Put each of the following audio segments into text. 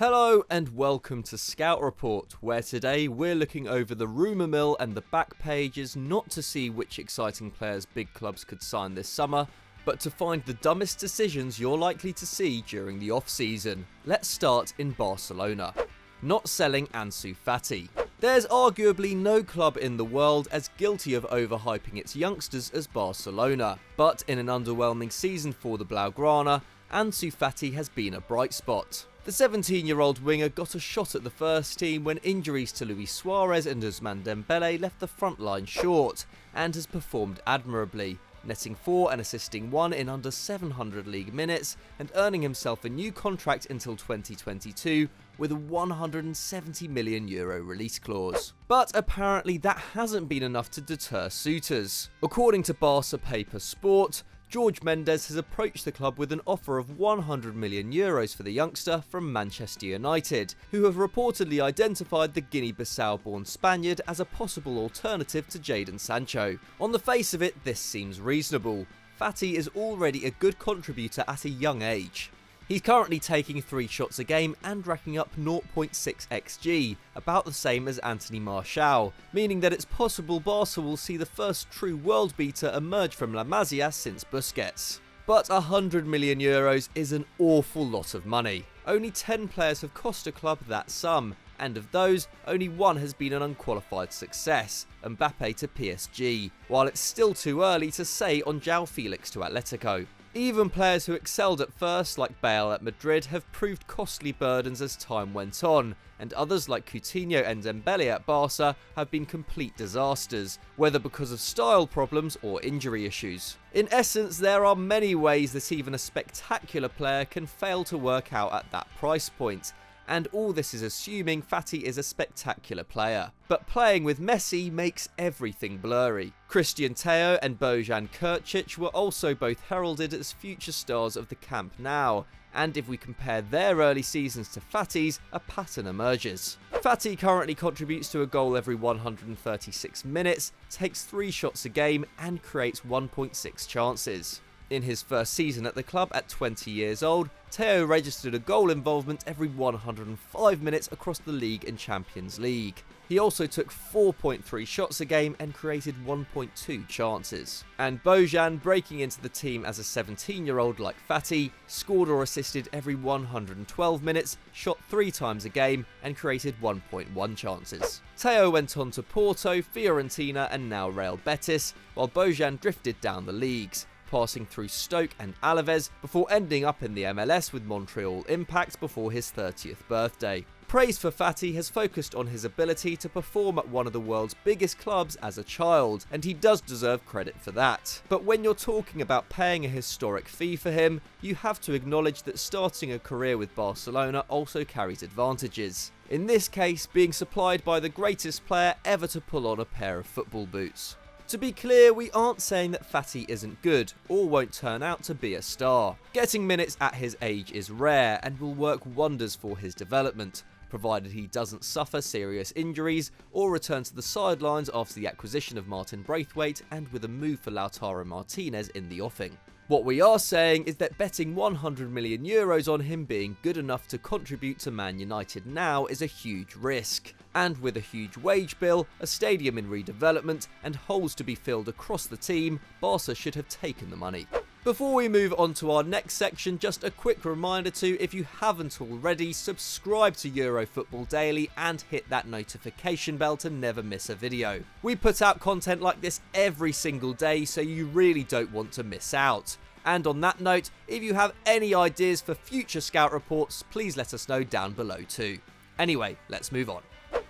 Hello and welcome to Scout Report, where today we're looking over the rumour mill and the back pages not to see which exciting players big clubs could sign this summer, but to find the dumbest decisions you're likely to see during the off-season. Let's start in Barcelona. Not selling Ansu Fati. There's arguably no club in the world as guilty of overhyping its youngsters as Barcelona, but in an underwhelming season for the Blaugrana, Ansu Fati has been a bright spot. The 17-year-old winger got a shot at the first team when injuries to Luis Suarez and Ousmane Dembele left the front line short, and has performed admirably, netting 4 and assisting 1 in under 700 league minutes and earning himself a new contract until 2022 with a €170 million release clause. But apparently that hasn't been enough to deter suitors. According to Barca paper Sport, Jorge Mendes has approached the club with an offer of €100 million for the youngster from Manchester United, who have reportedly identified the Guinea-Bissau-born Spaniard as a possible alternative to Jadon Sancho. On the face of it, this seems reasonable. Fati is already a good contributor at a young age. He's currently taking 3 shots a game and racking up 0.6 xG, about the same as Anthony Martial, meaning that it's possible Barca will see the first true world beater emerge from La Masia since Busquets. But €100 million is an awful lot of money. Only 10 players have cost a club that sum, and of those, only one has been an unqualified success, Mbappe to PSG, while it's still too early to say on João Felix to Atletico. Even players who excelled at first, like Bale at Madrid, have proved costly burdens as time went on, and others like Coutinho and Dembele at Barca have been complete disasters, whether because of style problems or injury issues. In essence, there are many ways that even a spectacular player can fail to work out at that price point, and all this is assuming Fati is a spectacular player. But playing with Messi makes everything blurry. Christian Teo and Bojan Krkic were also both heralded as future stars of the Camp Nou, and if we compare their early seasons to Fati's, a pattern emerges. Fati currently contributes to a goal every 136 minutes, takes 3 shots a game, and creates 1.6 chances. In his first season at the club at 20 years old, Teo registered a goal involvement every 105 minutes across the league and Champions League. He also took 4.3 shots a game and created 1.2 chances. And Bojan, breaking into the team as a 17-year-old like Fati, scored or assisted every 112 minutes, shot 3 times a game, and created 1.1 chances. Teo went on to Porto, Fiorentina, and now Real Betis, while Bojan drifted down the leagues, passing through Stoke and Alaves before ending up in the MLS with Montreal Impact before his 30th birthday. Praise for Fati has focused on his ability to perform at one of the world's biggest clubs as a child, and he does deserve credit for that. But when you're talking about paying a historic fee for him, you have to acknowledge that starting a career with Barcelona also carries advantages. In this case, being supplied by the greatest player ever to pull on a pair of football boots. To be clear, we aren't saying that Fati isn't good, or won't turn out to be a star. Getting minutes at his age is rare, and will work wonders for his development, provided he doesn't suffer serious injuries, or return to the sidelines after the acquisition of Martin Braithwaite, and with a move for Lautaro Martinez in the offing. What we are saying is that betting €100 million on him being good enough to contribute to Man United now is a huge risk. And with a huge wage bill, a stadium in redevelopment, and holes to be filled across the team, Barca should have taken the money. Before we move on to our next section, just a quick reminder to, if you haven't already, subscribe to Eurofootball Daily and hit that notification bell to never miss a video. We put out content like this every single day, so you really don't want to miss out. And on that note, if you have any ideas for future Scout reports, please let us know down below too. Anyway, let's move on.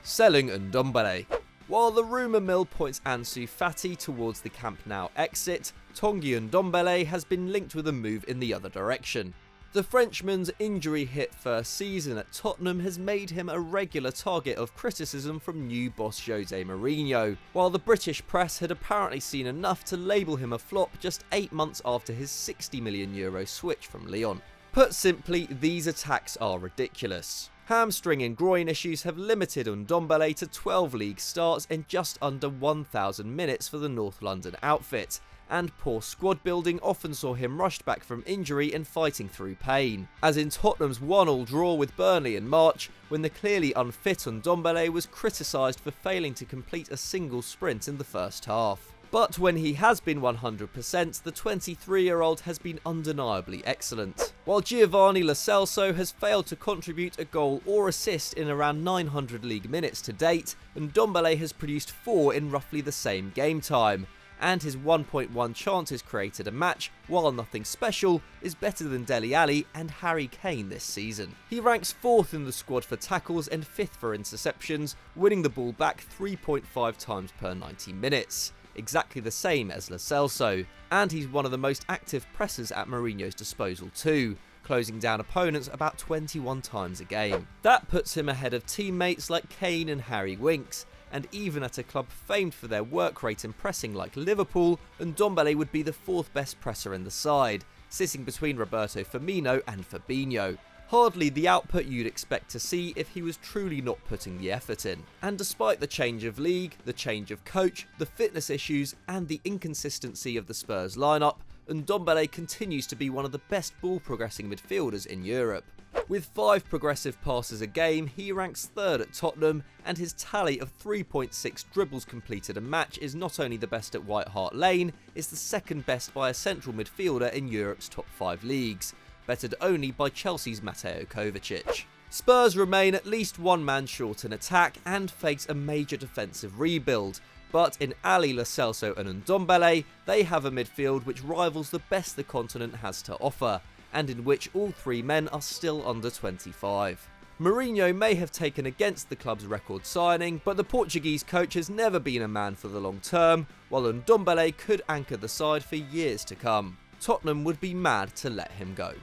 Selling Ndombele. While the rumour mill points Ansu Fati towards the Camp Nou exit, Tanguy Ndombele has been linked with a move in the other direction. The Frenchman's injury-hit first season at Tottenham has made him a regular target of criticism from new boss Jose Mourinho, while the British press had apparently seen enough to label him a flop just 8 months after his €60 million switch from Lyon. Put simply, these attacks are ridiculous. Hamstring and groin issues have limited Ndombele to 12 league starts and just under 1,000 minutes for the North London outfit, and poor squad building often saw him rushed back from injury and fighting through pain, as in Tottenham's 1-1 draw with Burnley in March, when the clearly unfit Ndombele was criticised for failing to complete a single sprint in the first half. But when he has been 100%, the 23-year-old has been undeniably excellent. While Giovanni Lo Celso has failed to contribute a goal or assist in around 900 league minutes to date, Ndombele has produced 4 in roughly the same game time, and his 1.1 chances created a match, while nothing special, is better than Dele Alli and Harry Kane this season. He ranks 4th in the squad for tackles and 5th for interceptions, winning the ball back 3.5 times per 90 minutes. Exactly the same as Lo Celso, and he's one of the most active pressers at Mourinho's disposal too, closing down opponents about 21 times a game. That puts him ahead of teammates like Kane and Harry Winks, and even at a club famed for their work rate and pressing like Liverpool, Ndombele would be the 4th best presser in the side, sitting between Roberto Firmino and Fabinho. Hardly the output you'd expect to see if he was truly not putting the effort in. And despite the change of league, the change of coach, the fitness issues and the inconsistency of the Spurs lineup, Ndombele continues to be one of the best ball progressing midfielders in Europe. With 5 progressive passes a game, he ranks 3rd at Tottenham, and his tally of 3.6 dribbles completed a match is not only the best at White Hart Lane, it's the 2nd best by a central midfielder in Europe's top 5 leagues, bettered only by Chelsea's Mateo Kovacic. Spurs remain at least one man short in attack and face a major defensive rebuild, but in Ali, Lo Celso and Ndombele, they have a midfield which rivals the best the continent has to offer, and in which all 3 men are still under 25. Mourinho may have taken against the club's record signing, but the Portuguese coach has never been a man for the long term, while Ndombele could anchor the side for years to come. Tottenham would be mad to let him go.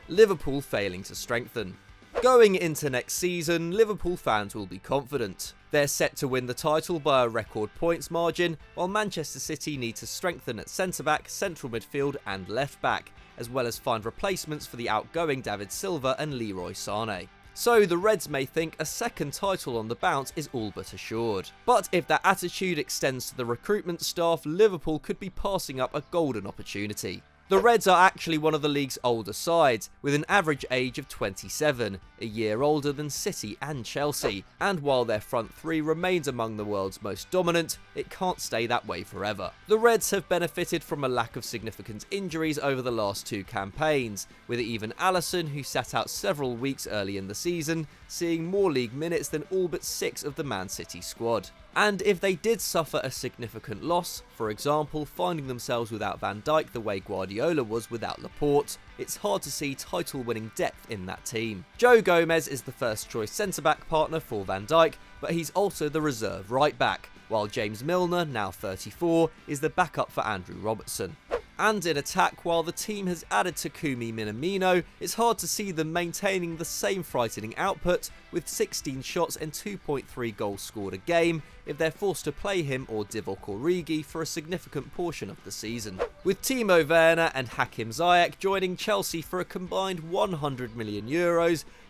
Liverpool failing to strengthen. Going into next season, Liverpool fans will be confident. They're set to win the title by a record points margin, while Manchester City need to strengthen at centre-back, central midfield and left-back, as well as find replacements for the outgoing David Silva and Leroy Sané. So the Reds may think a second title on the bounce is all but assured. But if that attitude extends to the recruitment staff, Liverpool could be passing up a golden opportunity. The Reds are actually one of the league's older sides, with an average age of 27, a year older than City and Chelsea, and while their front 3 remains among the world's most dominant, it can't stay that way forever. The Reds have benefited from a lack of significant injuries over the last 2 campaigns, with even Alisson, who sat out several weeks early in the season, seeing more league minutes than all but 6 of the Man City squad. And if they did suffer a significant loss, for example finding themselves without Van Dijk the way Guardiola was without Laporte, it's hard to see title-winning depth in that team. Joe Gomez is the first choice centre-back partner for Van Dijk, but he's also the reserve right-back, while James Milner, now 34, is the backup for Andrew Robertson. And in attack, while the team has added Takumi Minamino, it's hard to see them maintaining the same frightening output with 16 shots and 2.3 goals scored a game if they're forced to play him or Divock Origi for a significant portion of the season. With Timo Werner and Hakim Ziyech joining Chelsea for a combined €100 million,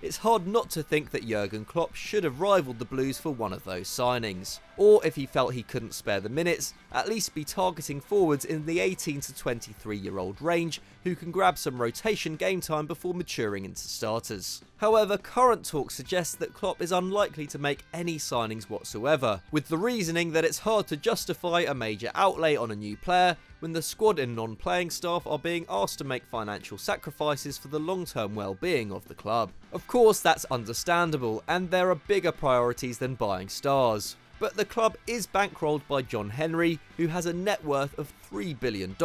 it's hard not to think that Jurgen Klopp should have rivaled the Blues for one of those signings. Or if he felt he couldn't spare the minutes, at least be targeting forwards in the 18 to 23-year-old range who can grab some rotation game time before maturing into starters. However, current talk suggests that Klopp is unlikely to make any signings whatsoever, with the reasoning that it's hard to justify a major outlay on a new player when the squad and non-playing staff are being asked to make financial sacrifices for the long-term well-being of the club. Of course, that's understandable, and there are bigger priorities than buying stars. But the club is bankrolled by John Henry, who has a net worth of $3 billion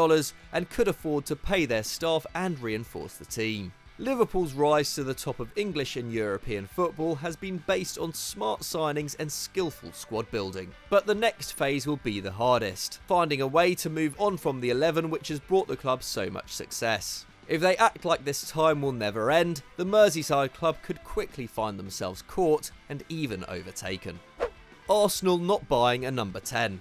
and could afford to pay their staff and reinforce the team. Liverpool's rise to the top of English and European football has been based on smart signings and skillful squad building. But the next phase will be the hardest, finding a way to move on from the 11 which has brought the club so much success. If they act like this time will never end, the Merseyside club could quickly find themselves caught and even overtaken. Arsenal not buying a number 10.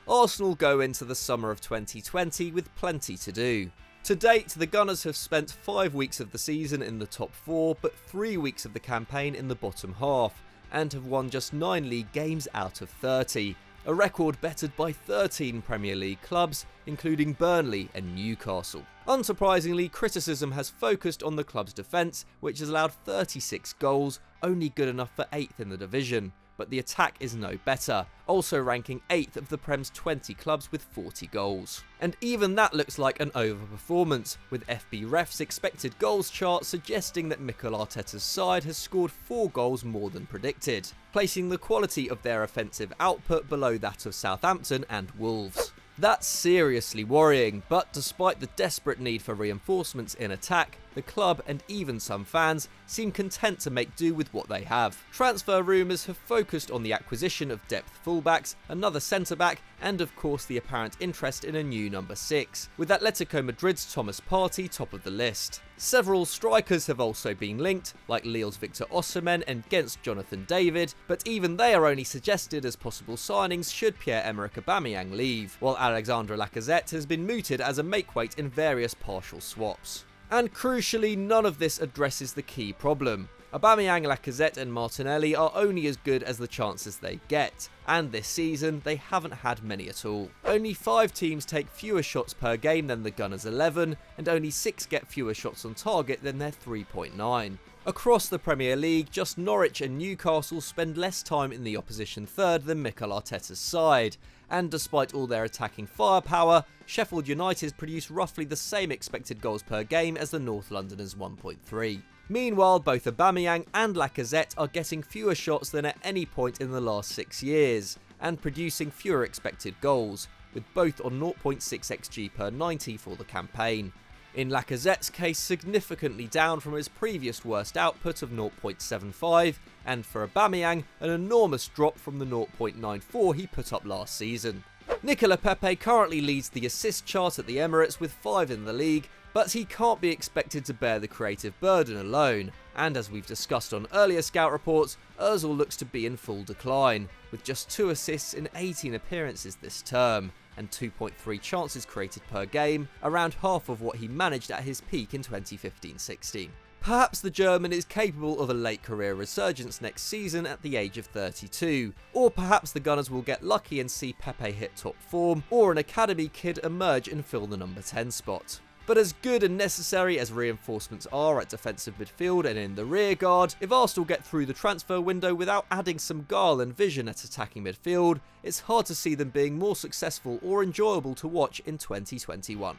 Arsenal go into the summer of 2020 with plenty to do. To date, the Gunners have spent 5 weeks of the season in the top 4, but 3 weeks of the campaign in the bottom half, and have won just 9 league games out of 30, a record bettered by 13 Premier League clubs, including Burnley and Newcastle. Unsurprisingly, criticism has focused on the club's defence, which has allowed 36 goals, only good enough for 8th in the division. But the attack is no better, also ranking 8th of the Prem's 20 clubs with 40 goals. And even that looks like an overperformance, with FBref's expected goals chart suggesting that Mikel Arteta's side has scored 4 goals more than predicted, placing the quality of their offensive output below that of Southampton and Wolves. That's seriously worrying, but despite the desperate need for reinforcements in attack, the club and even some fans seem content to make do with what they have. Transfer rumours have focused on the acquisition of depth fullbacks, another centre-back, and of course the apparent interest in a new number 6, with Atletico Madrid's Thomas Partey top of the list. Several strikers have also been linked, like Lille's Victor Osimhen and Ghent's Jonathan David, but even they are only suggested as possible signings should Pierre-Emerick Aubameyang leave, while Alexandre Lacazette has been mooted as a makeweight in various partial swaps. And crucially, none of this addresses the key problem. Aubameyang, Lacazette and Martinelli are only as good as the chances they get, and this season they haven't had many at all. Only 5 teams take fewer shots per game than the Gunners' 11, and only 6 get fewer shots on target than their 3.9. Across the Premier League, just Norwich and Newcastle spend less time in the opposition third than Mikel Arteta's side, and despite all their attacking firepower, Sheffield United produce roughly the same expected goals per game as the North Londoners' 1.3. Meanwhile, both Aubameyang and Lacazette are getting fewer shots than at any point in the last 6 years, and producing fewer expected goals, with both on 0.6 xG per 90 for the campaign. In Lacazette's case, significantly down from his previous worst output of 0.75, and for Aubameyang, an enormous drop from the 0.94 he put up last season. Nicolas Pepe currently leads the assist chart at the Emirates with 5 in the league, but he can't be expected to bear the creative burden alone, and as we've discussed on earlier scout reports, Ozil looks to be in full decline, with just 2 assists in 18 appearances this term, and 2.3 chances created per game, around half of what he managed at his peak in 2015-16. Perhaps the German is capable of a late career resurgence next season at the age of 32, or perhaps the Gunners will get lucky and see Pepe hit top form, or an academy kid emerge and fill the number 10 spot. But as good and necessary as reinforcements are at defensive midfield and in the rear guard, if Arsenal get through the transfer window without adding some guile and vision at attacking midfield, it's hard to see them being more successful or enjoyable to watch in 2021.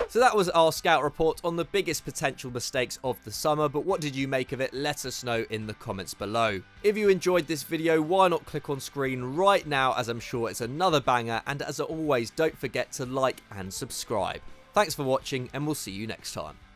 So that was our scout report on the biggest potential mistakes of the summer, but what did you make of it? Let us know in the comments below. If you enjoyed this video, why not click on screen right now, as I'm sure it's another banger, and as always, don't forget to like and subscribe. Thanks for watching, and we'll see you next time.